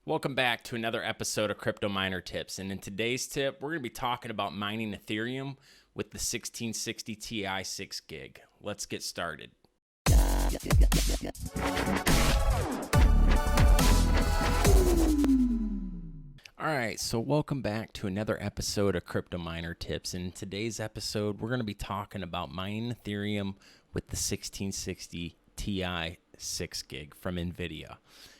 Welcome back to another episode of Crypto Miner Tips. And in today's tip, we're going to be talking about mining Ethereum with the 1660 Ti 6 gig. Let's get started. All right, so welcome back to another episode of Crypto Miner Tips. And in today's episode, we're going to be talking about mining Ethereum with the 1660 Ti 6 gig from NVIDIA.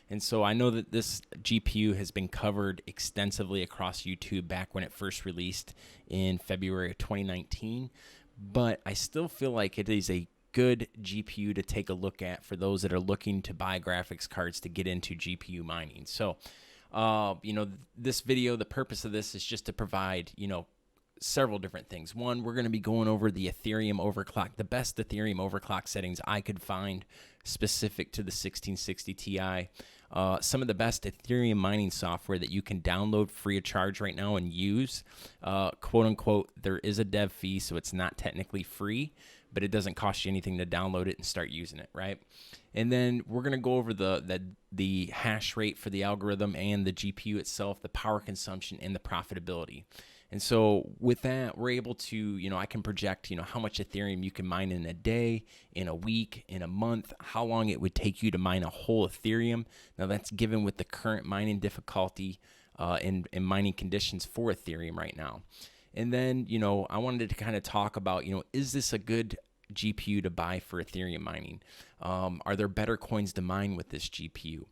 And so I know that this GPU has been covered extensively across YouTube back when it first released in February of 2019, but I still feel like it is a good GPU to take a look at for those that are looking to buy graphics cards to get into GPU mining. So, this video, the purpose of this is just to provide, several different things. One, we're going to be going over the Ethereum overclock, the best Ethereum overclock settings I could find specific to the 1660 Ti. Some of the best Ethereum mining software that you can download free of charge right now and use. Quote unquote, there is a dev fee, so it's not technically free, but it doesn't cost you anything to download it and start using it, right? And then we're going to go over the hash rate for the algorithm and the GPU itself, the power consumption, and the profitability. And so with that, we're able to, I can project, how much Ethereum you can mine in a day, in a week, in a month, how long it would take you to mine a whole Ethereum. Now that's given with the current mining difficulty and mining conditions for Ethereum right now. And then, I wanted to kind of talk about, is this a good GPU to buy for Ethereum mining? Are there better coins to mine with this GPU?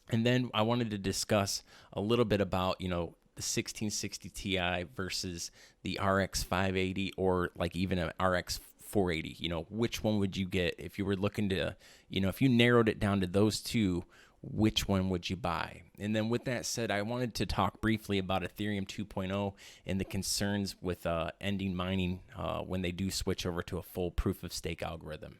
And then I wanted to discuss a little bit about, the 1660 Ti versus the RX 580 or like even an RX 480. Which one would you get if you were looking to, if you narrowed it down to those two, which one would you buy? And then with that said, I wanted to talk briefly about Ethereum 2.0 and the concerns with ending mining when they do switch over to a full proof of stake algorithm.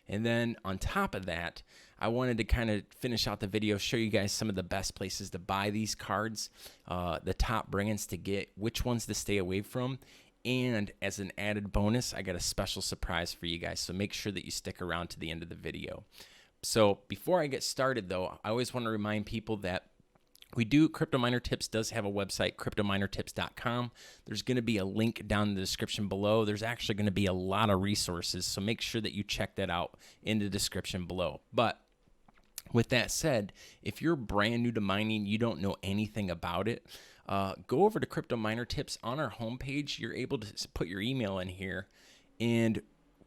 And then on top of that, I wanted to kind of finish out the video, show you guys some of the best places to buy these cards, the top brands to get, which ones to stay away from. And as an added bonus, I got a special surprise for you guys. So make sure that you stick around to the end of the video. So before I get started though, I always want to remind people that Crypto Miner Tips does have a website, cryptominertips.com. There's going to be a link down in the description below. There's actually going to be a lot of resources, so make sure that you check that out in the description below. But with that said, if you're brand new to mining, you don't know anything about it, go over to Crypto Miner Tips. On our homepage, you're able to put your email in here, and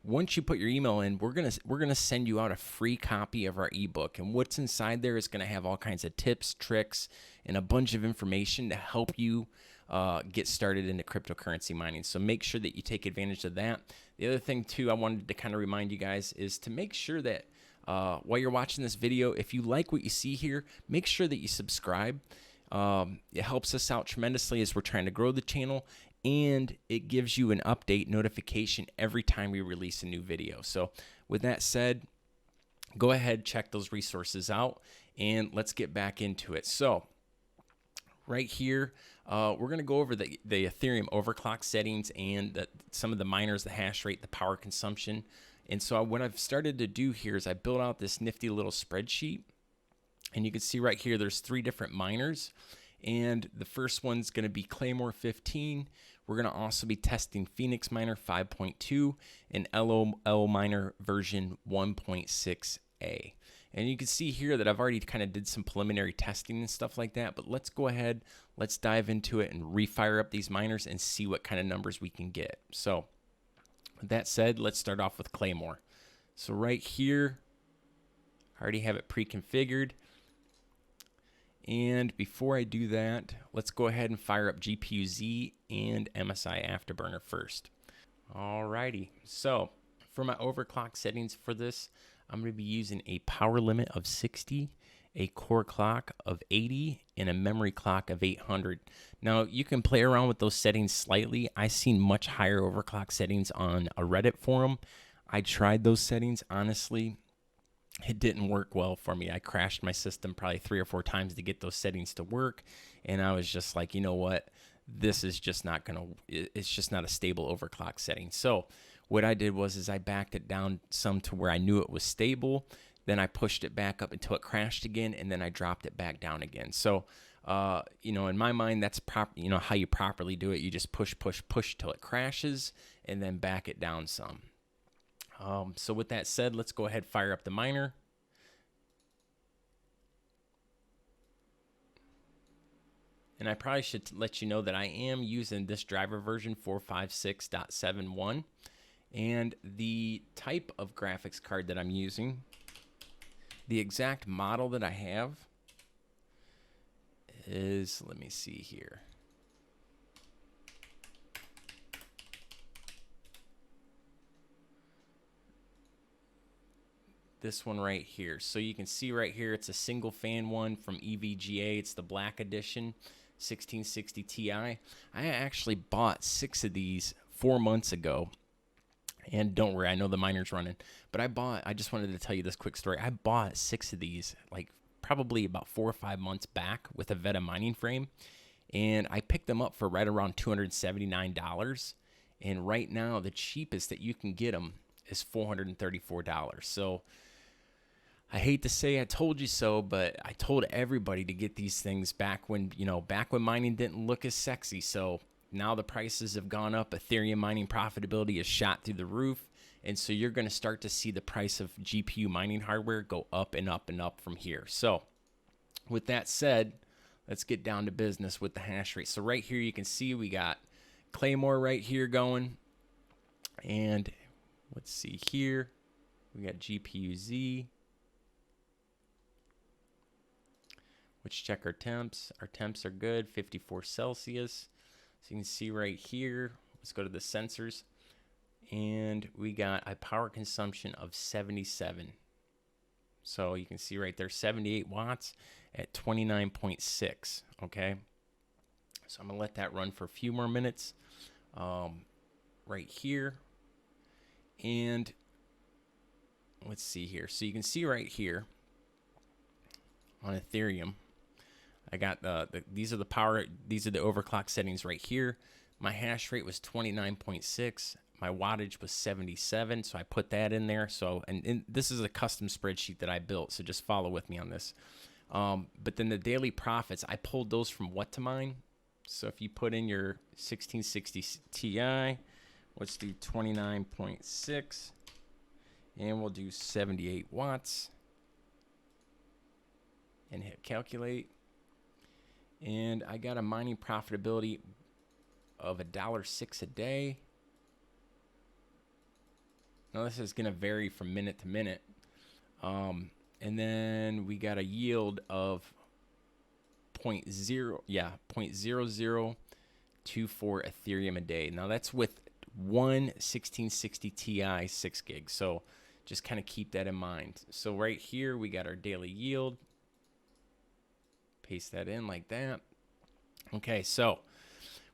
once you put your email in, we're gonna send you out a free copy of our ebook. And what's inside there is gonna have all kinds of tips, tricks, and a bunch of information to help you get started into cryptocurrency mining. So make sure that you take advantage of that. The other thing too, I wanted to kind of remind you guys is to make sure that while you're watching this video, if you like what you see here, make sure that you subscribe. It helps us out tremendously as we're trying to grow the channel, and it gives you an update notification every time we release a new video. So with that said, go ahead, check those resources out, and let's get back into it. So right here, we're going to go over the Ethereum overclock settings and some of the miners, the hash rate, the power consumption. And so what I've started to do here is I built out this nifty little spreadsheet. And you can see right here, there's 3 different miners. And the first one's going to be Claymore 15. We're going to also be testing Phoenix Miner 5.2 and LOL Miner version 1.6a. And you can see here that I've already kind of did some preliminary testing and stuff like that. But let's go ahead, let's dive into it and refire up these miners and see what kind of numbers we can get. So with that said, let's start off with Claymore. So right here, I already have it pre-configured. And before I do that, let's go ahead and fire up GPU-Z and MSI Afterburner first. Alrighty, so for my overclock settings for this, I'm going to be using a power limit of 60, a core clock of 80, and a memory clock of 800. Now, you can play around with those settings slightly. I've seen much higher overclock settings on a Reddit forum. I tried those settings, honestly. It didn't work well for me. I crashed my system probably 3 or 4 times to get those settings to work. And I was just like, you know what? This is just not it's just not a stable overclock setting. So what I did was I backed it down some to where I knew it was stable, then I pushed it back up until it crashed again, and then I dropped it back down again. So, in my mind, that's how you properly do it. You just push till it crashes, and then back it down some. So with that said, let's go ahead and fire up the miner. And I probably should let you know that I am using this driver version 456.71. And the type of graphics card that I'm using, the exact model that I have is, let me see here. This one right here. So you can see right here, it's a single fan one from EVGA. It's the black edition, 1660 Ti. I actually bought 6 of these 4 months ago. And don't worry, I know the miner's running. But I just wanted to tell you this quick story. I bought 6 of these, like probably about 4 or 5 months back with a Veta mining frame. And I picked them up for right around $279. And right now, the cheapest that you can get them is $434. So I hate to say I told you so, but I told everybody to get these things back when mining didn't look as sexy. So now the prices have gone up. Ethereum mining profitability is shot through the roof. And so you're going to start to see the price of GPU mining hardware go up and up and up from here. So with that said, let's get down to business with the hash rate. So right here, you can see we got Claymore right here going. And let's see here. We got GPU-Z. Let's check our temps. Our temps are good, 54 Celsius. So you can see right here, let's go to the sensors. And we got a power consumption of 77. So you can see right there, 78 watts at 29.6, okay? So I'm gonna let that run for a few more minutes right here. And let's see here. So you can see right here on Ethereum, I got these are the overclock settings right here. My hash rate was 29.6. My wattage was 77, so I put that in there. So, and this is a custom spreadsheet that I built, so just follow with me on this. But then the daily profits, I pulled those from what to mine. So if you put in your 1660 Ti, let's do 29.6, and we'll do 78 watts, and hit calculate. And I got a mining profitability of $1.06 a day. Now this is going to vary from minute to minute. And then we got a yield of 0.0024 Ethereum a day. Now that's with one 1660 Ti 6 gig. So just kind of keep that in mind. So right here we got our daily yield. Paste that in like that. Okay, so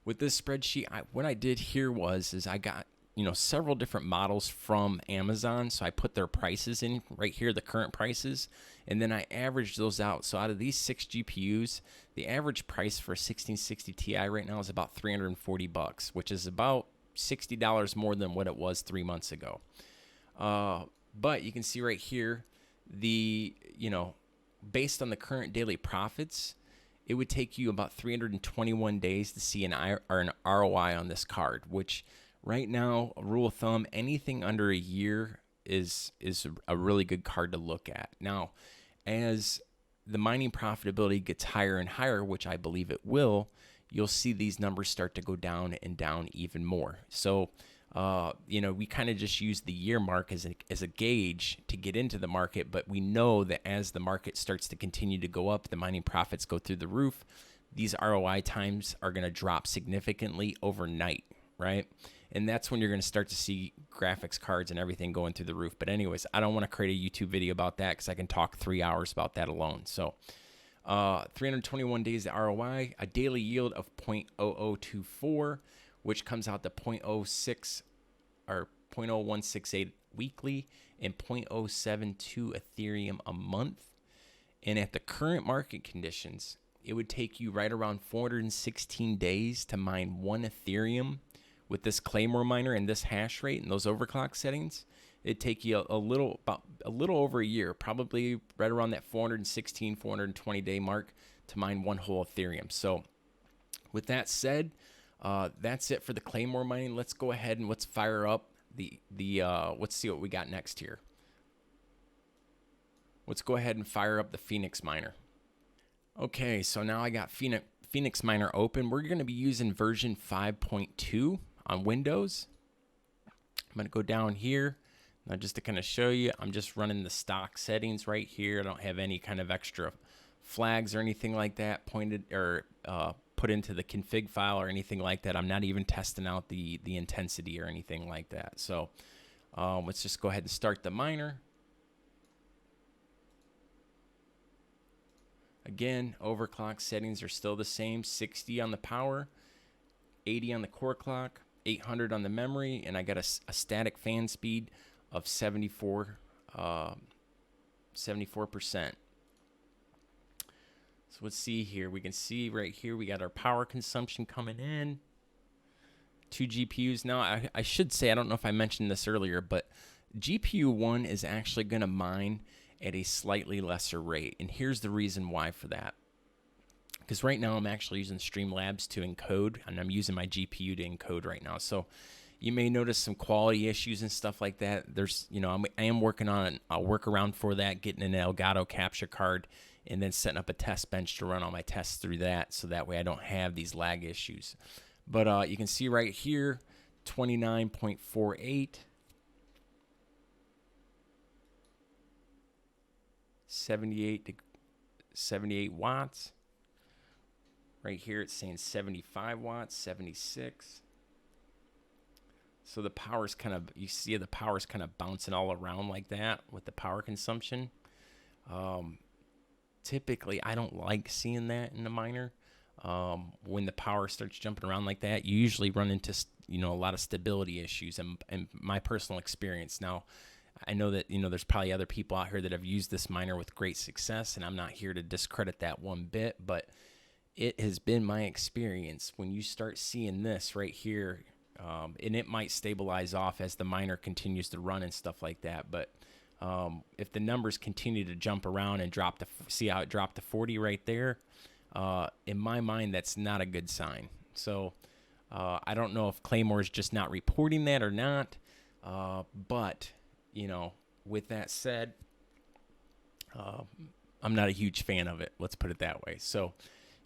with this spreadsheet, what I did here is I got several different models from Amazon. So I put their prices in right here, the current prices, and then I averaged those out. So out of these 6 GPUs, the average price for a 1660 Ti right now is about $340, which is about $60 more than what it was 3 months ago. But you can see right here, based on the current daily profits, it would take you about 321 days to see an ROI on this card, which right now, a rule of thumb, anything under a year is a really good card to look at. Now, as the mining profitability gets higher and higher, which I believe it will, you'll see these numbers start to go down and down even more. So, we kind of just use the year mark as a gauge to get into the market, but we know that as the market starts to continue to go up, the mining profits go through the roof. These ROI times are going to drop significantly overnight, right? And that's when you're going to start to see graphics cards and everything going through the roof. But anyways, I don't want to create a YouTube video about that because I can talk 3 hours about that alone. So 321 days to ROI, a daily yield of 0.0024, which comes out to 0.06 or 0.0168 weekly and 0.072 Ethereum a month. And at the current market conditions, it would take you right around 416 days to mine 1 Ethereum with this Claymore miner and this hash rate and those overclock settings. it'd take you a little over a year, probably right around that 416, 420 day mark to mine one whole Ethereum. So with that said, that's it for the Claymore mining. Let's go ahead and let's fire up the let's see what we got next here. Let's go ahead and fire up the Phoenix miner. Okay, so now I got Phoenix miner open. We're going to be using version 5.2 on Windows. I'm going to go down here. Now, just to kind of show you, I'm just running the stock settings right here. I don't have any kind of extra flags or anything like that pointed or put into the config file or anything like that. I'm not even testing out the intensity or anything like that. So let's just go ahead and start the miner. Again, overclock settings are still the same. 60 on the power, 80 on the core clock, 800 on the memory, and I got a static fan speed of 74%. So let's see here. We can see right here we got our power consumption coming in. 2 GPUs. Now, I should say, I don't know if I mentioned this earlier, but GPU 1 is actually going to mine at a slightly lesser rate. And here's the reason why for that. Because right now I'm actually using Streamlabs to encode, and I'm using my GPU to encode right now. So you may notice some quality issues and stuff like that. There's, I am working on a workaround for that, getting an Elgato capture card, and then setting up a test bench to run all my tests through that, so that way I don't have these lag issues. But you can see right here, 29.48. 78 watts. Right here it's saying 75 watts, 76. So the power's kind of, you see the power's kind of bouncing all around like that with the power consumption. Typically I don't like seeing that in the miner. When the power starts jumping around like that, you usually run into a lot of stability issues, and my personal experience. Now, I know that there's probably other people out here that have used this miner with great success, and I'm not here to discredit that one bit, but it has been my experience when you start seeing this right here, and it might stabilize off as the miner continues to run and stuff like that, but if the numbers continue to jump around and see how it dropped to 40 right there, in my mind that's not a good sign. So I don't know if Claymore is just not reporting that or not, but with that said, I'm not a huge fan of it. Let's put it that way. So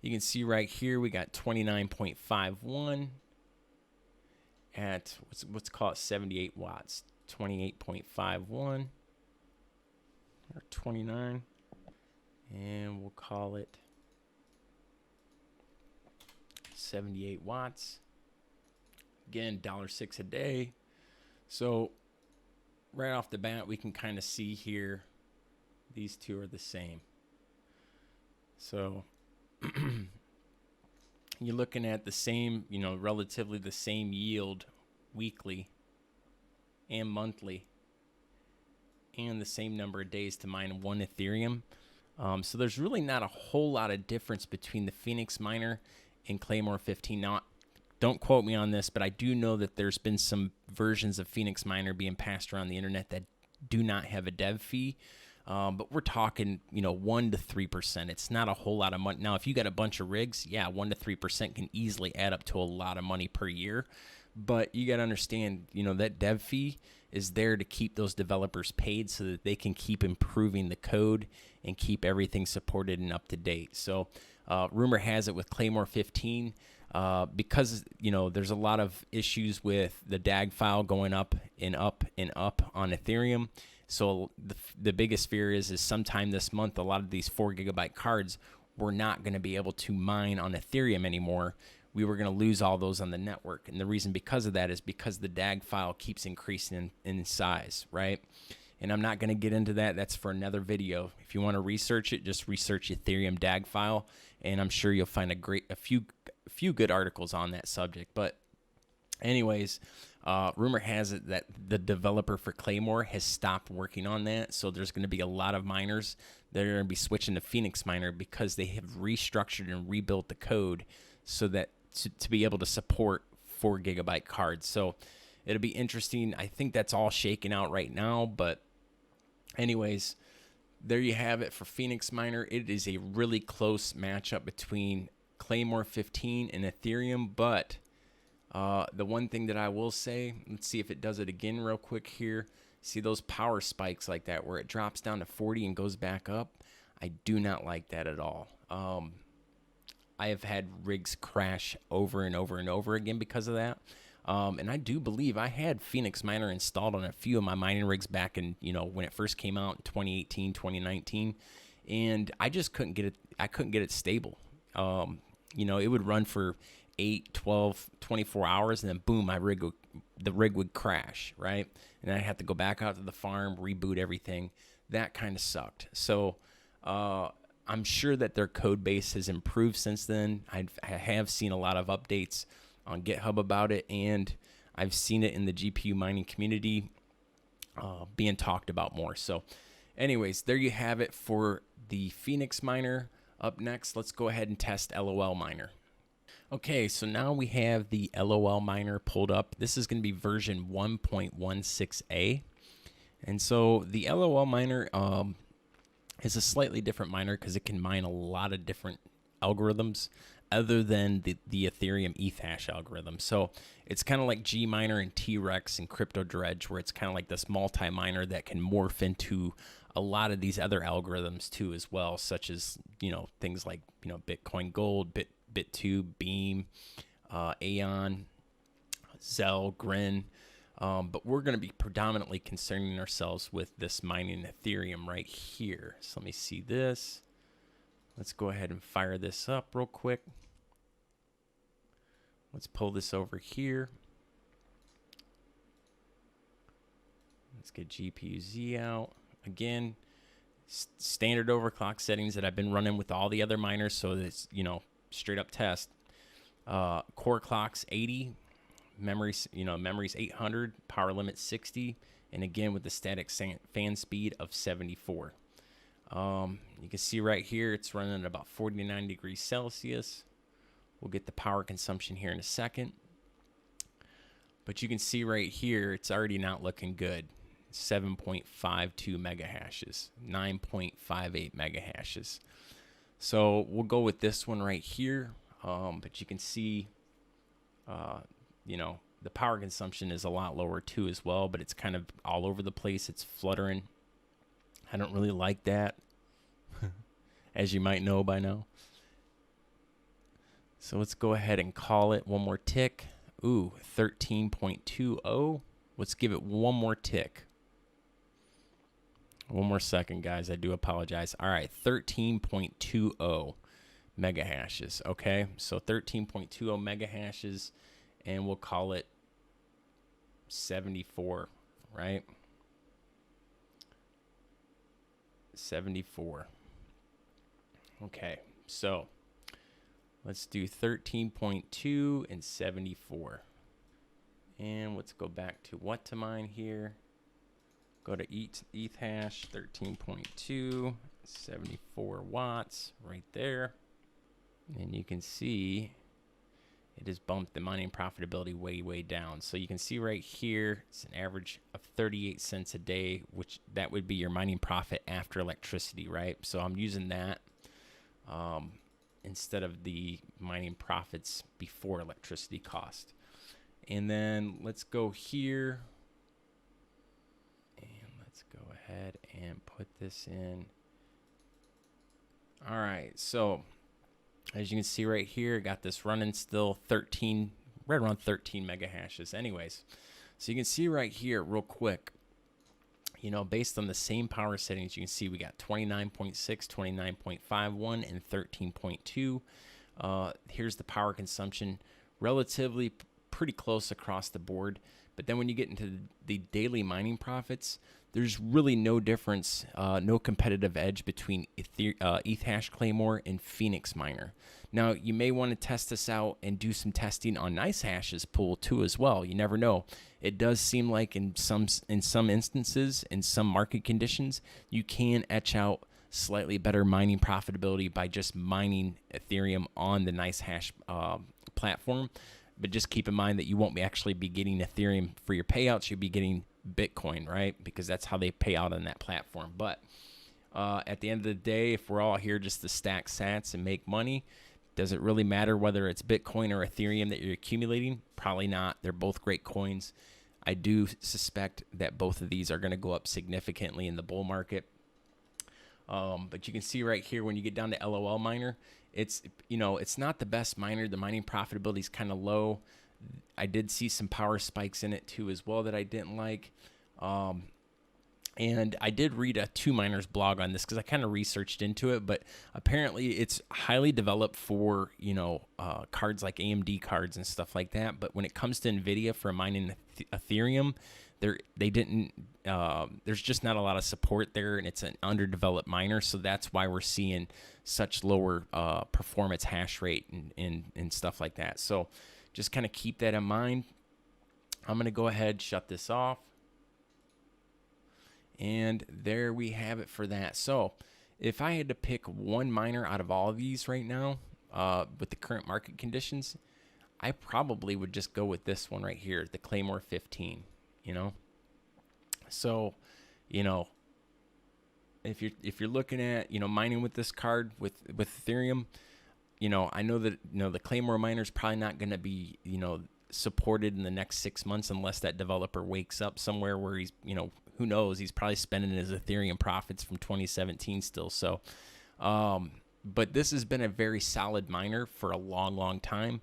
you can see right here, we got 29.51 at, let's call it 78 watts, 28.51 or 29. And we'll call it 78 watts. Again, $1.06 a day. So right off the bat, we can kind of see here, these two are the same. So you're looking at the same, relatively the same yield weekly and monthly, and the same number of days to mine one Ethereum. So there's really not a whole lot of difference between the Phoenix miner and Claymore 15. Now, don't quote me on this, but I do know that there's been some versions of Phoenix miner being passed around the internet that do not have a dev fee. But we're talking, 1 to 3%. It's not a whole lot of money. Now, if you got a bunch of rigs, yeah, 1 to 3% can easily add up to a lot of money per year. But you got to understand, that dev fee is there to keep those developers paid so that they can keep improving the code and keep everything supported and up to date. So rumor has it with Claymore 15, because, there's a lot of issues with the DAG file going up and up and up on Ethereum. So the biggest fear is sometime this month, a lot of these 4 gigabyte cards, we're not going to be able to mine on Ethereum anymore. We were going to lose all those on the network. And the reason because of that is because the DAG file keeps increasing in size, right? And I'm not going to get into that. That's for another video. If you want to research it, just research Ethereum DAG file, and I'm sure you'll find a few good articles on that subject. But anyways, rumor has it that the developer for Claymore has stopped working on that. So there's going to be a lot of miners that are going to be switching to Phoenix Miner because they have restructured and rebuilt the code so that to be able to support 4 gigabyte cards. So it'll be interesting. I think that's all shaken out right now, but anyways, there you have it for Phoenix Miner. It is a really close matchup between Claymore 15 and Ethereum, but the one thing that I will say, let's see if it does it again real quick here. See those power spikes like that where it drops down to 40 and goes back up? I do not like that at all. I have had rigs crash over and over and over again because of that. And I do believe I had Phoenix Miner installed on a few of my mining rigs back in, when it first came out in 2018, 2019. And I just couldn't get it. I couldn't get it stable. It would run for 8, 12, 24 hours, and then boom, the rig would crash, right? And I'd have to go back out to the farm, reboot everything. That kind of sucked. So I'm sure that their code base has improved since then. I have seen a lot of updates on GitHub about it, and I've seen it in the GPU mining community being talked about more. So anyways, there you have it for the Phoenix Miner. Up next, let's go ahead and test LOL Miner. Okay, so now we have the LOL Miner pulled up. This is going to be version 1.16a. And so the LOL Miner is a slightly different miner because it can mine a lot of different algorithms other than the Ethereum Eth hash algorithm. So it's kind of like Gminer and T-Rex and Crypto Dredge, where it's kind of like this multi-miner that can morph into a lot of these other algorithms too as well, such as, things like, Bitcoin Gold, Bit2, Beam, Aeon, Zell, Grin. But we're going to be predominantly concerning ourselves with this mining Ethereum right here. So let me see this. Let's go ahead and fire this up real quick. Let's pull this over here. Let's get GPU-Z out. Again, standard overclock settings that I've been running with all the other miners, so it's, straight up test. Core clocks 80, memories 800, power limit 60, and again with the static fan speed of 74. You can see right here it's running at about 49 degrees Celsius. We'll get the power consumption here in a second. But you can see right here it's already not looking good. 7.52 mega hashes, 9.58 mega hashes. So we'll go with this one right here. But you can see, the power consumption is a lot lower too as well, but it's kind of all over the place. It's fluttering. I don't really like that, as you might know by now. So let's go ahead and call it one more tick. Ooh, 13.20. Let's give it one more tick. One more second, guys. I do apologize. All right, 13.20 mega hashes. Okay, so 13.20 mega hashes, and we'll call it 74, right? 74. Okay, so let's do 13.2 and 74. And let's go back to what to mine here. Go to Eth hash 13.2, 74 watts right there. And you can see it has bumped the mining profitability way down. So you can see right here, it's an average of 38 cents a day, which that would be your mining profit after electricity, right? So I'm using that instead of the mining profits before electricity cost. And then let's go here. And let's go ahead and put this in. All right, so as you can see right here, got this running still 13, right around 13 mega hashes. Anyways, so you can see right here real quick, based on the same power settings, you can see we got 29.6, 29.51, and 13.2. Here's the power consumption, relatively pretty close across the board. But then when you get into the daily mining profits, there's really no difference, no competitive edge between Eth hash Claymore and Phoenix Miner. Now, you may want to test this out and do some testing on Nice Hash's pool too as well. You never know. It does seem like in some instances, in some market conditions, you can etch out slightly better mining profitability by just mining Ethereum on the Nice Hash platform. But just keep in mind that you won't actually be getting Ethereum for your payouts. You'll be getting Bitcoin, right? Because that's how they pay out on that platform. But at the end of the day, if we're all here just to stack sats and make money, does it really matter whether it's Bitcoin or Ethereum that you're accumulating? Probably not. They're both great coins. I do suspect that both of these are going to go up significantly in the bull market. But you can see right here when you get down to LOL miner, it's not the best miner. The mining profitability is kind of low. I did see some power spikes in it too as well that I didn't like. And I did read a 2Miners blog on this because I kind of researched into it, but apparently it's highly developed for, cards like AMD cards and stuff like that. But when it comes to NVIDIA for mining Ethereum, there's just not a lot of support there, and it's an underdeveloped miner. So that's why we're seeing such lower performance hash rate and stuff like that. So just kind of keep that in mind. I'm going to go ahead, shut this off. And there we have it for that. So if I had to pick one miner out of all of these right now, with the current market conditions, I probably would just go with this one right here, the Claymore 15, So, if you're looking at, mining with this card with Ethereum, I know that, the Claymore miner is probably not going to be, supported in the next 6 months unless that developer wakes up somewhere where he's, who knows, he's probably spending his Ethereum profits from 2017 still. So, but this has been a very solid miner for a long time.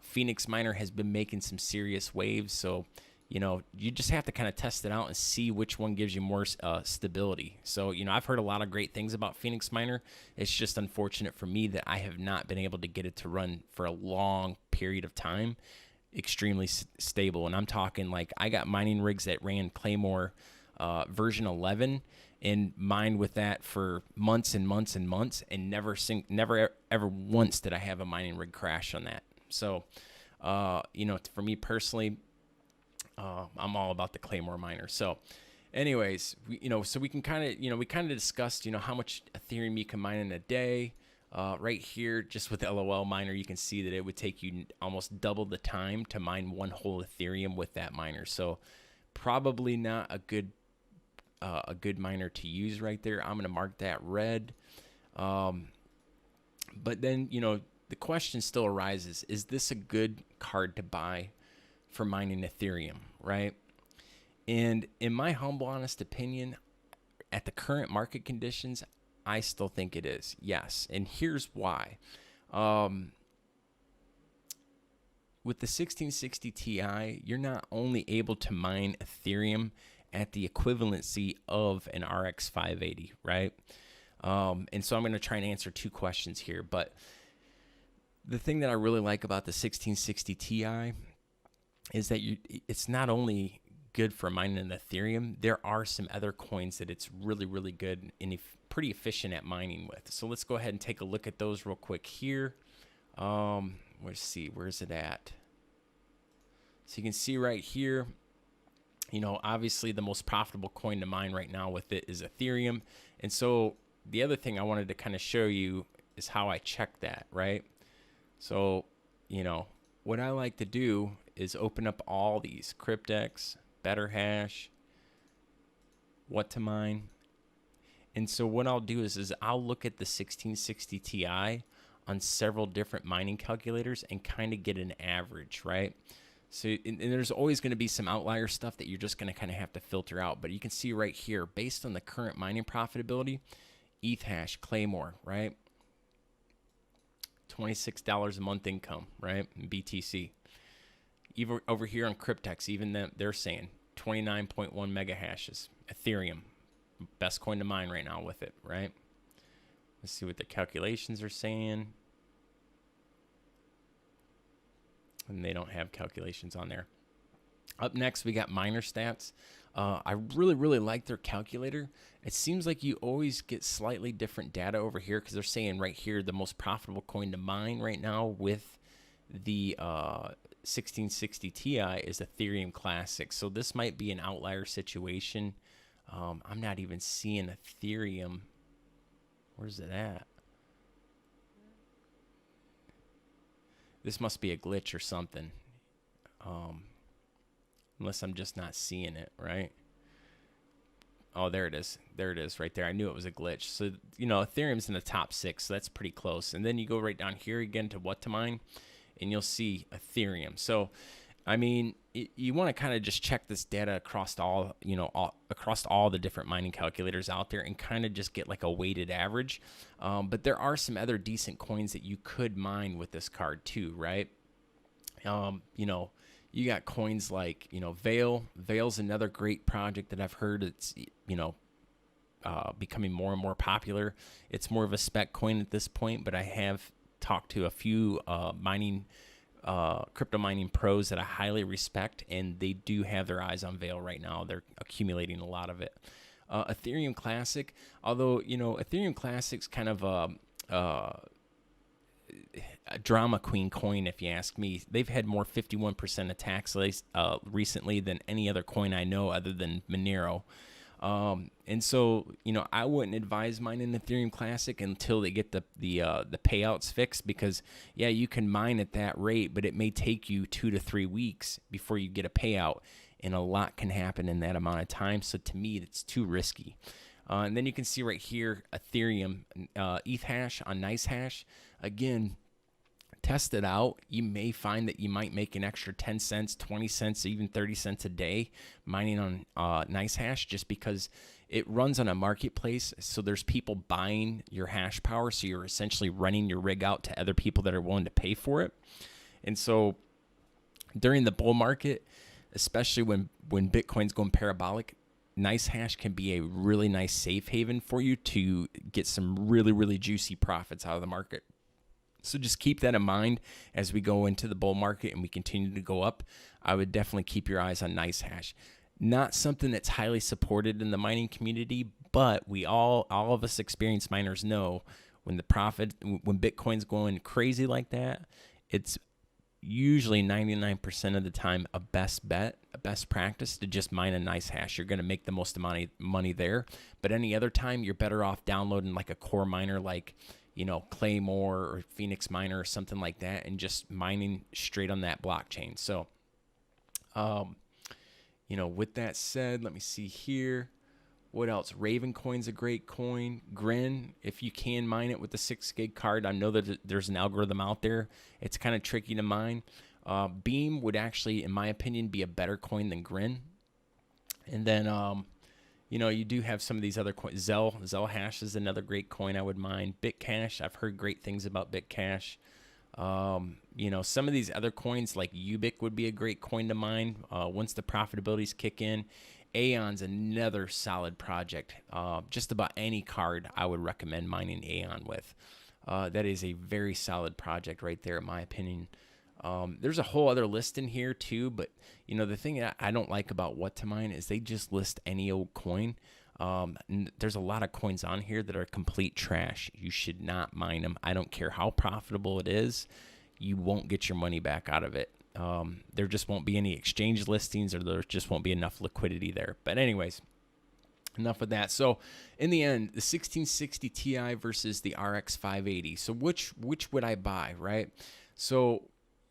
Phoenix miner has been making some serious waves. So, you just have to kind of test it out and see which one gives you more stability. So, I've heard a lot of great things about Phoenix miner. It's just unfortunate for me that I have not been able to get it to run for a long period of time extremely stable. And I'm talking like I got mining rigs that ran Claymore version 11 and mined with that for months and months and months, and never ever once did I have a mining rig crash on that. So for me personally, I'm all about the Claymore miner. So anyways, so we can kind of discussed how much Ethereum you can mine in a day. Right here, just with the LOL miner, you can see that it would take you almost double the time to mine one whole Ethereum with that miner. So probably not a good miner to use right there. I'm going to mark that red. But then, the question still arises, is this a good card to buy for mining Ethereum, right? And in my humble, honest opinion, at the current market conditions, I still think it is, yes. And here's why. With the 1660 Ti, you're not only able to mine Ethereum at the equivalency of an RX 580, right? And so I'm going to try and answer two questions here. But the thing that I really like about the 1660 Ti is that it's not only good for mining an Ethereum, there are some other coins that it's really good and pretty efficient at mining with. So let's go ahead and take a look at those real quick here. Let's see, where's it at? So you can see right here, obviously the most profitable coin to mine right now with it is Ethereum. And so the other thing I wanted to kind of show you is how I check that, right? So, what I like to do is open up all these Cryptex, Better Hash, what to mine. And so what I'll do is I'll look at the 1660 Ti on several different mining calculators and kind of get an average, right? So and there's always going to be some outlier stuff that you're just going to kind of have to filter out. But you can see right here, based on the current mining profitability, Eth Hash, Claymore, right? $26 a month income, right? BTC. Even over here on Cryptex, even they're saying 29.1 mega hashes. Ethereum, best coin to mine right now with it, right? Let's see what the calculations are saying. And they don't have calculations on there. Up next, we got miner stats. I really like their calculator. It seems like you always get slightly different data over here because they're saying right here the most profitable coin to mine right now with the 1660 Ti is Ethereum Classic. So this might be an outlier situation. I'm not even seeing Ethereum. Where's it at? This must be a glitch or something. Unless I'm just not seeing it, right? Oh, there it is. There it is right there. I knew it was a glitch. So, Ethereum's in the top 6, so that's pretty close. And then you go right down here again to what to mine, and you'll see Ethereum. So, I mean, you want to kind of just check this data across all, across all the different mining calculators out there and kind of just get like a weighted average. But there are some other decent coins that you could mine with this card too, right? You got coins like, Veil. Veil's another great project that I've heard. It's, becoming more and more popular. It's more of a spec coin at this point, but I have talked to a few crypto mining pros that I highly respect, and they do have their eyes on Veil right now. They're accumulating a lot of it. Ethereum Classic, although, Ethereum Classic's kind of a drama queen coin, if you ask me. They've had more 51% attacks recently than any other coin I know other than Monero. And so, I wouldn't advise mining Ethereum Classic until they get the payouts fixed, because yeah, you can mine at that rate, but it may take you 2 to 3 weeks before you get a payout, and a lot can happen in that amount of time. So to me, it's too risky. And then you can see right here, Ethereum, Eth Hash on NiceHash. Again, test it out. You may find that you might make an extra 10 cents, 20 cents, even 30 cents a day mining on NiceHash, just because it runs on a marketplace. So there's people buying your hash power. So you're essentially running your rig out to other people that are willing to pay for it. And so during the bull market, especially when Bitcoin's going parabolic, NiceHash can be a really nice safe haven for you to get some really, really juicy profits out of the market. So just keep that in mind as we go into the bull market and we continue to go up. I would definitely keep your eyes on NiceHash. Not something that's highly supported in the mining community, but all of us experienced miners know when Bitcoin's going crazy like that, it's usually 99% of the time a best bet, a best practice to just mine a NiceHash. You're going to make the most amount of money there. But any other time, you're better off downloading like a core miner like, Claymore or Phoenix Miner or something like that, and just mining straight on that blockchain. So, with that said, let me see here. What else? Raven Coin's a great coin. Grin, if you can mine it with the 6 gig card. I know that there's an algorithm out there. It's kind of tricky to mine. Beam would actually, in my opinion, be a better coin than Grin. And then, you do have some of these other coins. Zell Hash is another great coin I would mine. Bitcash, I've heard great things about Bitcash. Some of these other coins like Ubiq would be a great coin to mine once the profitabilities kick in. Aeon's another solid project. Just about any card I would recommend mining Aeon with. That is a very solid project right there, in my opinion. There's a whole other list in here too, but the thing that I don't like about what to mine is they just list any old coin. And there's a lot of coins on here that are complete trash. You should not mine them. I don't care how profitable it is. You won't get your money back out of it. There just won't be any exchange listings, or there just won't be enough liquidity there. But anyways, enough of that. So in the end, the 1660 Ti versus the RX 580. So which would I buy, right? So,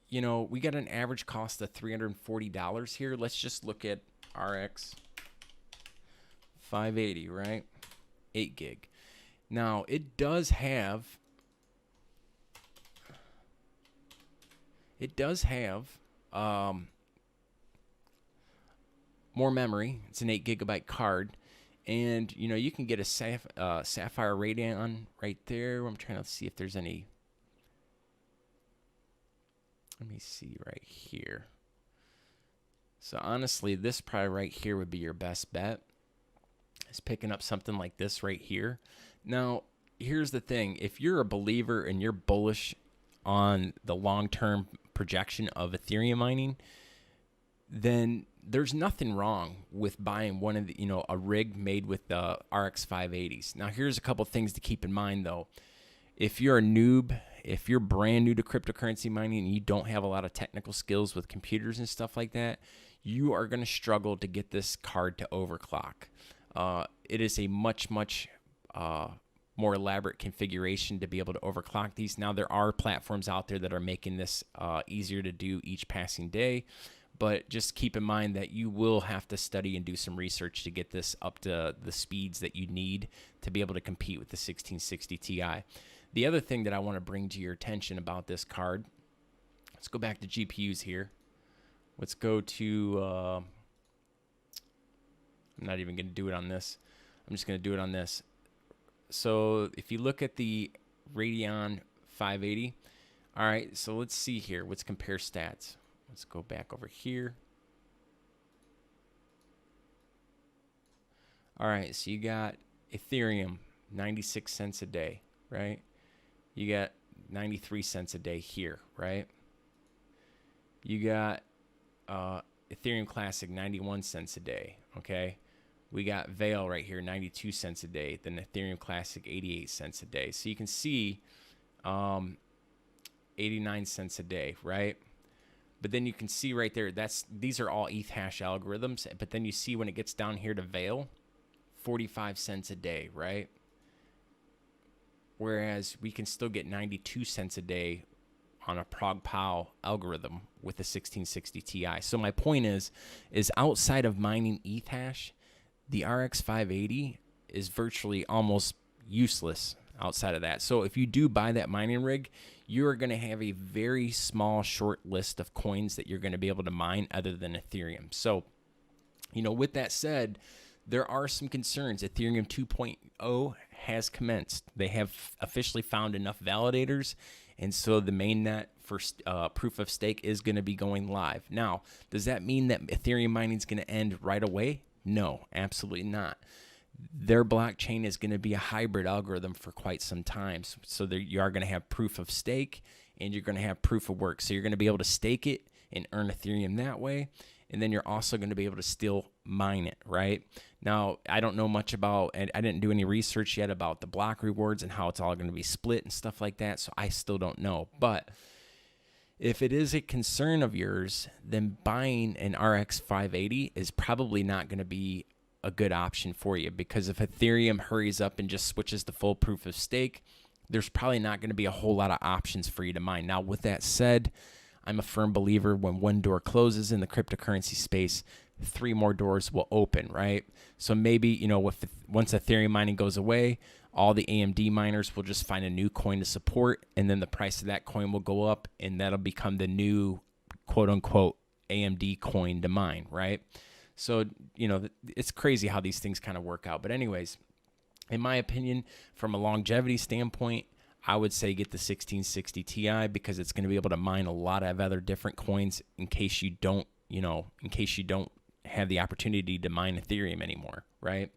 we got an average cost of $340 here. Let's just look at RX 580, right? 8 gig. Now, it does have more memory. It's an 8 gigabyte card. And, you can get a Sapphire Radeon right there. I'm trying to see if there's any. Let me see right here. So honestly, this probably right here would be your best bet. Is picking up something like this right here. Now, here's the thing. If you're a believer and you're bullish on the long-term projection of Ethereum mining, then there's nothing wrong with buying one of the, a rig made with the RX 580s. Now, here's a couple things to keep in mind, though. If you're a noob, if you're brand new to cryptocurrency mining and you don't have a lot of technical skills with computers and stuff like that, you are going to struggle to get this card to overclock. It is a much more elaborate configuration to be able to overclock these. Now, there are platforms out there that are making this easier to do each passing day, but just keep in mind that you will have to study and do some research to get this up to the speeds that you need to be able to compete with the 1660 Ti. The other thing that I want to bring to your attention about this card, let's go back to GPUs here. Let's go to, I'm not even going to do it on this. I'm just going to do it on this. So if you look at the Radeon 580, all right, so let's see here. Let's compare stats. Let's go back over here. All right, so you got Ethereum, 96 cents a day, right? You got 93 cents a day here, right? You got Ethereum Classic, 91 cents a day, okay? We got Veil right here, 92 cents a day. Then Ethereum Classic, 88 cents a day. So you can see 89 cents a day, right? But then you can see right there, these are all ETH hash algorithms. But then you see when it gets down here to Veil, 45 cents a day, right? Whereas we can still get 92 cents a day on a ProgPow algorithm with the 1660 Ti. So my point is outside of mining ETH hash, the RX 580 is virtually almost useless outside of that. So if you do buy that mining rig, you're going to have a very small short list of coins that you're going to be able to mine other than Ethereum. So, with that said, there are some concerns. Ethereum 2.0 has commenced. They have officially found enough validators, and so the mainnet for proof of stake is going to be going live. Now, does that mean that Ethereum mining is going to end right away? No, absolutely not. Their blockchain is going to be a hybrid algorithm for quite some time. So you are going to have proof of stake and you're going to have proof of work. So you're going to be able to stake it and earn Ethereum that way. And then you're also going to be able to still mine it, right? Now, I don't know much about, and I didn't do any research yet about the block rewards and how it's all going to be split and stuff like that. So I still don't know. But if it is a concern of yours, then buying an RX 580 is probably not going to be a good option for you, because if Ethereum hurries up and just switches to full proof of stake, there's probably not going to be a whole lot of options for you to mine. Now, with that said, I'm a firm believer when one door closes in the cryptocurrency space, 3 more doors will open, right? So maybe, once Ethereum mining goes away, all the AMD miners will just find a new coin to support, and then the price of that coin will go up, and that'll become the new quote-unquote AMD coin to mine, right? So, it's crazy how these things kind of work out. But anyways, in my opinion, from a longevity standpoint, I would say get the 1660 Ti, because it's going to be able to mine a lot of other different coins in case you don't have the opportunity to mine Ethereum anymore, right?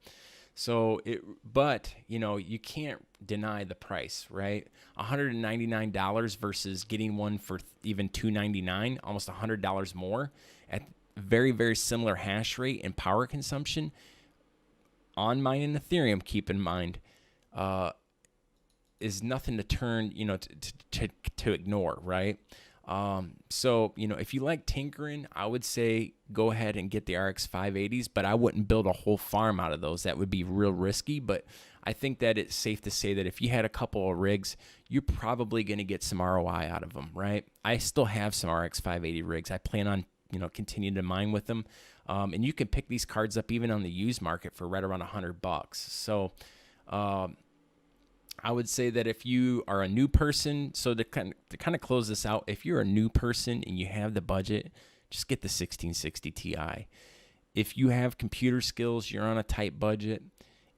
So, but you can't deny the price, right? $199 versus getting one for even $299, almost $100 more at very, very similar hash rate and power consumption on mining Ethereum. Keep in mind, is nothing to turn, to ignore, right? So, if you like tinkering, I would say go ahead and get the RX 580s, but I wouldn't build a whole farm out of those. That would be real risky, but I think that it's safe to say that if you had a couple of rigs, you're probably going to get some ROI out of them, right? I still have some RX 580 rigs. I plan on, continuing to mine with them. And you can pick these cards up even on the used market for right around $100. So, I would say that if you are a new person, so to kind of close this out, if you're a new person and you have the budget, just get the 1660 Ti. If you have computer skills, you're on a tight budget,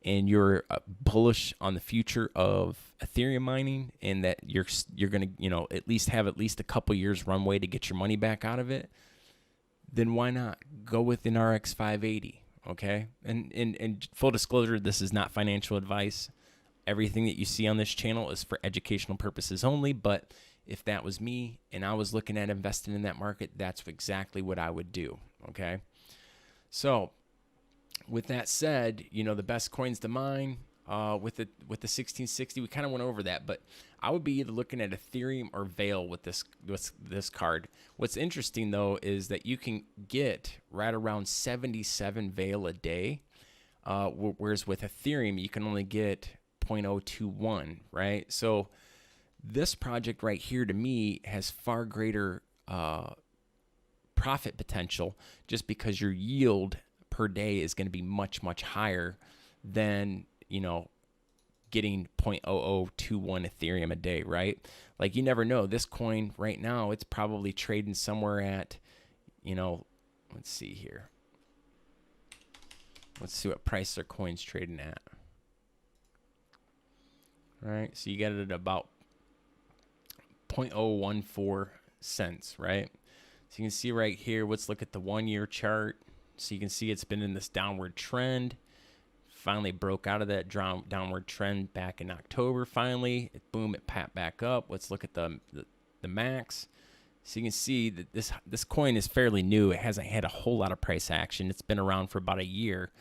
and you're bullish on the future of Ethereum mining, and that you're going to at least have a couple years runway to get your money back out of it, then why not go with an RX 580? Okay, and full disclosure, this is not financial advice. Everything that you see on this channel is for educational purposes only, but if that was me and I was looking at investing in that market, that's exactly what I would do, okay? So, with that said, the best coins to mine with the 1660, we kind of went over that, but I would be either looking at Ethereum or Veil with this card. What's interesting, though, is that you can get right around 77 Veil a day, whereas with Ethereum, you can only get 0.021, right? So this project right here to me has far greater profit potential, just because your yield per day is going to be much, much higher than, getting 0.0021 Ethereum a day, right? Like, you never know. This coin right now, it's probably trading somewhere at, let's see here. Let's see what price their coin's trading at. All right, so you get it at about 0.014 cents, right? So you can see right here, let's look at the 1-year chart. So you can see it's been in this downward trend. Finally broke out of that downward trend back in October. Finally, boom, it popped back up. Let's look at the max. So you can see that this coin is fairly new. It hasn't had a whole lot of price action. It's been around for about a year,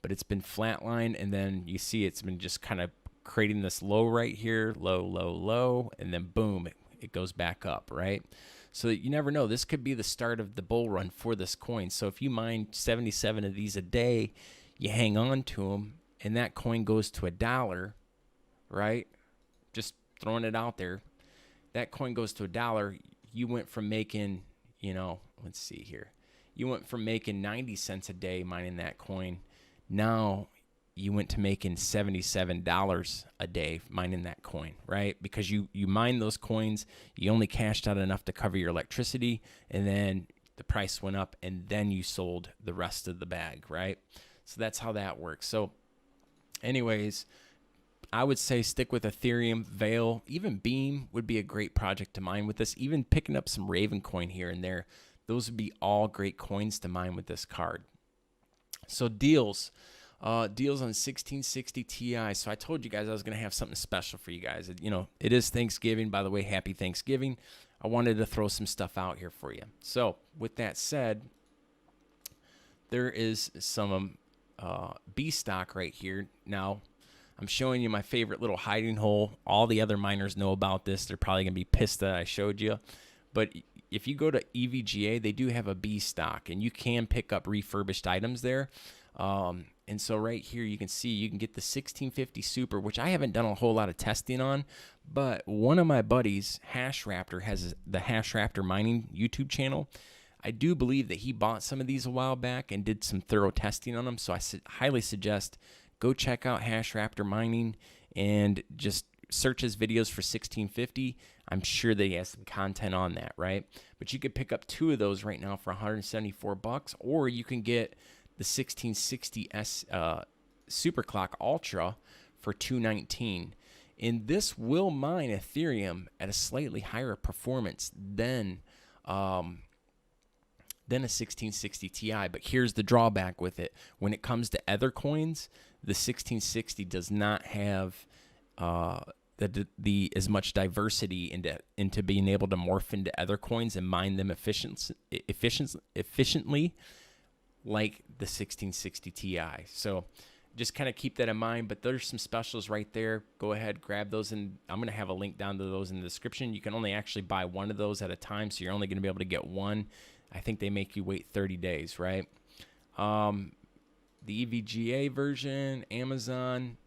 but it's been flatlined, and then you see it's been just kind of creating this low right here, low, low, low, and then boom, it goes back up, right? So you never know. This could be the start of the bull run for this coin. So if you mine 77 of these a day, you hang on to them, and that coin goes to $1, right? Just throwing it out there. That coin goes to $1. You went from making, let's see here. You went from making 90 cents a day mining that coin. Now you went to making $77 a day mining that coin, right? Because you mined those coins, you only cashed out enough to cover your electricity, and then the price went up, and then you sold the rest of the bag, right? So that's how that works. So anyways, I would say stick with Ethereum, Veil, even Beam would be a great project to mine with this. Even picking up some Raven coin here and there, those would be all great coins to mine with this card. So deals on 1660 Ti. So I told you guys I was going to have something special for you guys. It is Thanksgiving, by the way. Happy Thanksgiving. I wanted to throw some stuff out here for you. So with that said, there is some B stock right here. Now, I'm showing you my favorite little hiding hole. All the other miners know about this. They're probably going to be pissed that I showed you. But if you go to EVGA, they do have a B stock, and you can pick up refurbished items there. And so right here, you can see you can get the 1650 Super, which I haven't done a whole lot of testing on. But one of my buddies, Hashrate, has the Hashrate Mining YouTube channel. I do believe that he bought some of these a while back and did some thorough testing on them. So I highly suggest go check out Hashrate Mining and just search his videos for 1650. I'm sure that he has some content on that, right? But you could pick up 2 of those right now for $174, or you can get the 1660S Superclock Ultra for $219. And this will mine Ethereum at a slightly higher performance than a 1660 Ti. But here's the drawback with it. When it comes to other coins, the 1660 does not have the as much diversity into being able to morph into other coins and mine them efficiently like the 1660 Ti. So just kind of keep that in mind. But there's some specials right there. Go ahead, grab those, and I'm going to have a link down to those in the description. You can only actually buy one of those at a time, so you're only going to be able to get one. I think they make you wait 30 days, right? The EVGA version, Amazon,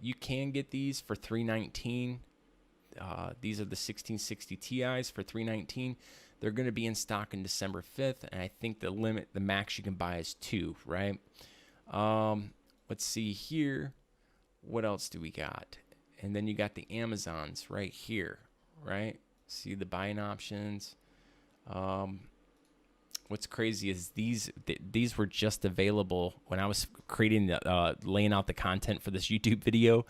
you can get these for $319. These are the 1660 Ti's for $319. They're going to be in stock in December 5th, and I think the max you can buy is 2, right? Let's see here. What else do we got? And then you got the Amazons right here, right? See the buying options. What's crazy is these were just available when I was creating laying out the content for this YouTube video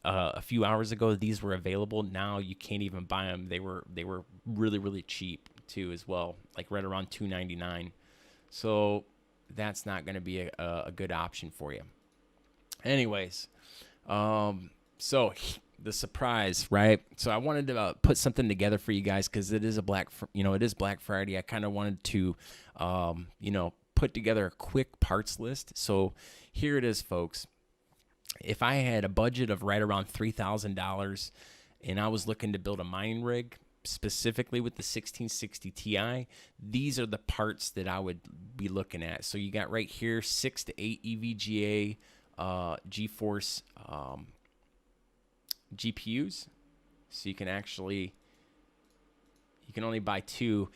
a few hours ago. These were available. Now you can't even buy them. They were really, really cheap too as well, like right around $2.99. So that's not going to be a good option for you. Anyways, so the surprise, right? So I wanted to put something together for you guys because it is it is Black Friday. I kind of wanted to, put together a quick parts list. So here it is, folks. If I had a budget of right around $3,000 and I was looking to build a mining rig specifically with the 1660 Ti, these are the parts that I would be looking at. So you got right here 6 to 8 EVGA GeForce GPUs. So you can only buy two.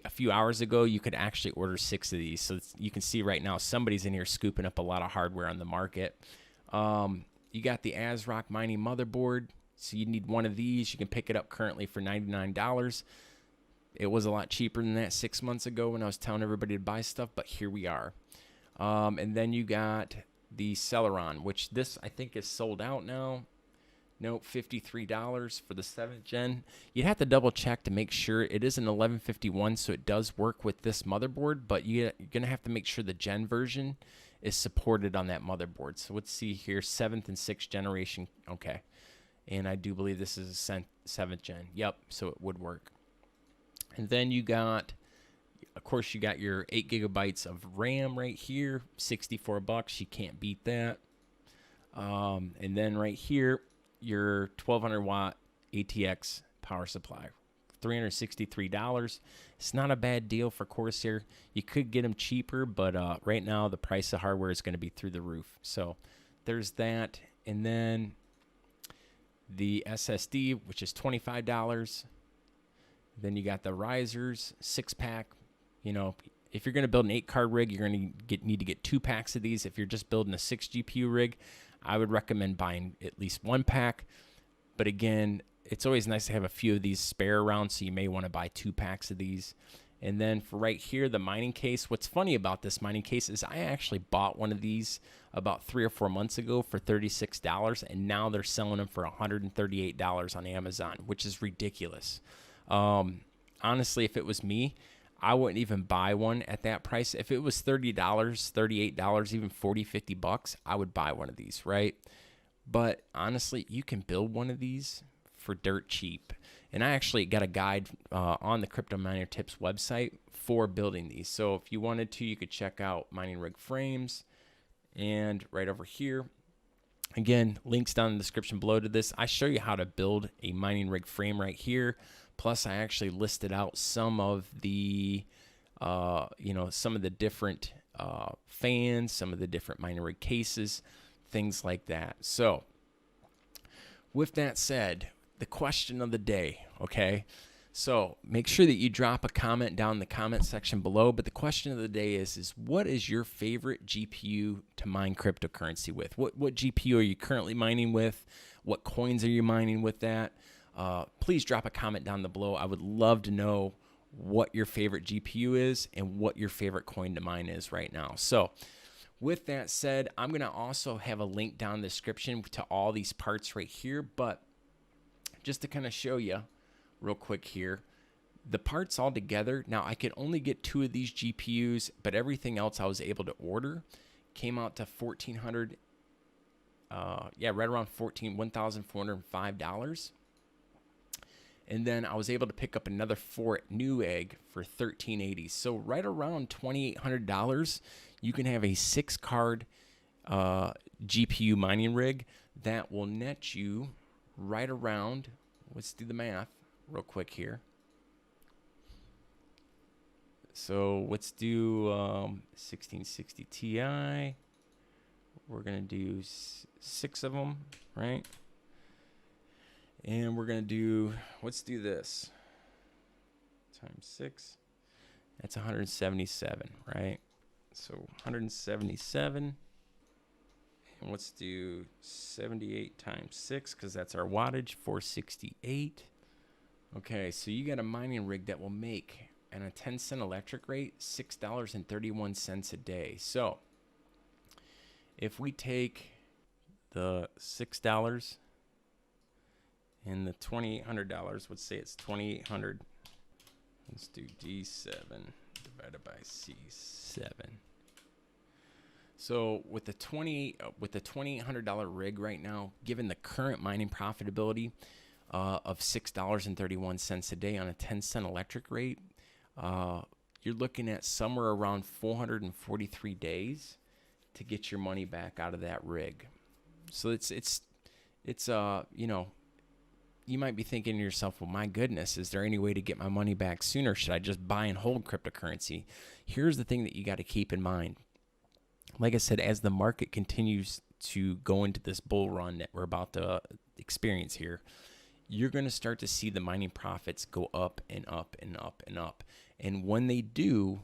A few hours ago, you could actually order 6 of these. So you can see right now somebody's in here scooping up a lot of hardware on the market. You got the ASRock mining motherboard. So you need one of these. You can pick it up currently for $99. It was a lot cheaper than that 6 months ago when I was telling everybody to buy stuff, but here we are. And then you got the Celeron, which this I think is sold out now. Nope, $53 for the 7th gen. You'd have to double check to make sure. It is an 1151, so it does work with this motherboard, but you're going to have to make sure the gen version is supported on that motherboard. So let's see here, 7th and 6th generation. Okay. And I do believe this is a 7th gen. Yep, so it would work. And then you got, of course, you got your 8 gigabytes of RAM right here, $64. You can't beat that. And then right here, your 1200 watt ATX power supply, $363. It's not a bad deal for Corsair. You could get them cheaper, but right now the price of hardware is going to be through the roof. So there's that. And then the SSD, which is $25. Then you got the risers, 6-pack. You know, if you're going to build an 8-card rig, you're going to need to get 2 packs of these. If you're just building a 6 GPU rig, I would recommend buying at least 1 pack. But again, it's always nice to have a few of these spare around, so you may want to buy 2 packs of these. And then for right here, the mining case. What's funny about this mining case is I actually bought one of these about 3 or 4 months ago for $36, and now they're selling them for $138 on Amazon, which is ridiculous. Honestly, if it was me, I wouldn't even buy one at that price. If it was $30, $38, even $40, $50, I would buy one of these, right? But honestly, you can build one of these for dirt cheap. And I actually got a guide on the Crypto Miner Tips website for building these. So if you wanted to, you could check out mining rig frames. And right over here, again, links down in the description below to this. I show you how to build a mining rig frame right here. Plus, I actually listed out some of the, some of the different fans, some of the different mining rig cases, things like that. So, with that said, the question of the day, okay? So, make sure that you drop a comment down in the comment section below. But the question of the day is what is your favorite GPU to mine cryptocurrency with? What GPU are you currently mining with? What coins are you mining with that? Please drop a comment down below. I would love to know what your favorite GPU is and what your favorite coin to mine is right now. So with that said, I'm going to also have a link down in the description to all these parts right here. But just to kind of show you real quick here, the parts all together. Now I could only get 2 of these GPUs, but everything else I was able to order came out to $1,400. Right around $1,405. And then I was able to pick up another 4 at Newegg for $1,380. So right around $2,800, you can have a 6-card GPU mining rig that will net you right around, let's do the math real quick here. So let's do 1660 Ti. We're going to do 6 of them, right? And we're going to do, let's do this, times 6. That's 177, right? So 177. And let's do 78 times 6 because that's our wattage, 468. Okay, so you got a mining rig that will make, at a 10-cent electric rate, $6.31 a day. So if we take the $6 and the $2,800, let's say it's 2,800. Let's do D7 divided by C7. So with the $2,800 rig right now, given the current mining profitability of $6.31 a day on a 10-cent electric rate, you're looking at somewhere around 443 days to get your money back out of that rig. So it's you might be thinking to yourself, well, my goodness, is there any way to get my money back sooner? Should I just buy and hold cryptocurrency? Here's the thing that you got to keep in mind. Like I said, as the market continues to go into this bull run that we're about to experience here, you're going to start to see the mining profits go up and up and up and up. And when they do,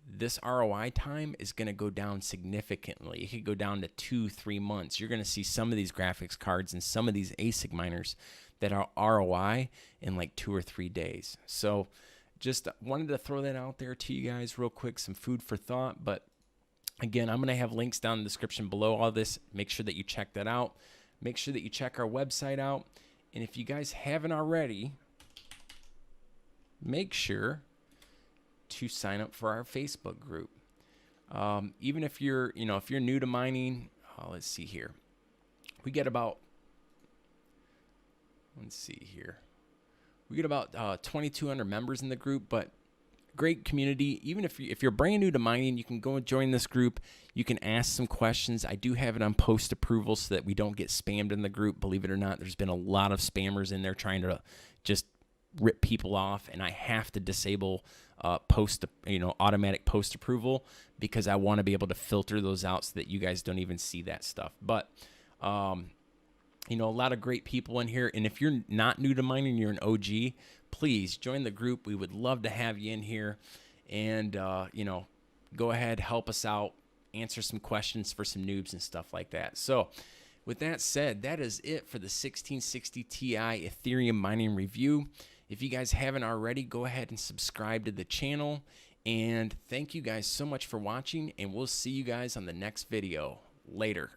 this ROI time is going to go down significantly. It could go down to 2-3 months. You're going to see some of these graphics cards and some of these ASIC miners that are ROI in like 2 or 3 days. So just wanted to throw that out there to you guys real quick, some food for thought. But again, I'm going to have links down in the description below all this. Make sure that you check that out. Make sure that you check our website out. And if you guys haven't already, make sure to sign up for our Facebook group. Even if you're, if you're new to mining, let's see here. We get about, we get about 2,200 members in the group, but great community. Even if you're brand new to mining, you can go and join this group. You can ask some questions. I do have it on post approval so that we don't get spammed in the group. Believe it or not, there's been a lot of spammers in there trying to just rip people off, and I have to disable automatic post approval because I want to be able to filter those out so that you guys don't even see that stuff. But a lot of great people in here, and if you're not new to mining, you're an OG, please join the group. We would love to have you in here, and go ahead, help us out, answer some questions for some noobs and stuff like that. So with that said, that is it for the 1660 Ti Ethereum mining review. If you guys haven't already, go ahead and subscribe to the channel. And thank you guys so much for watching, and we'll see you guys on the next video. Later.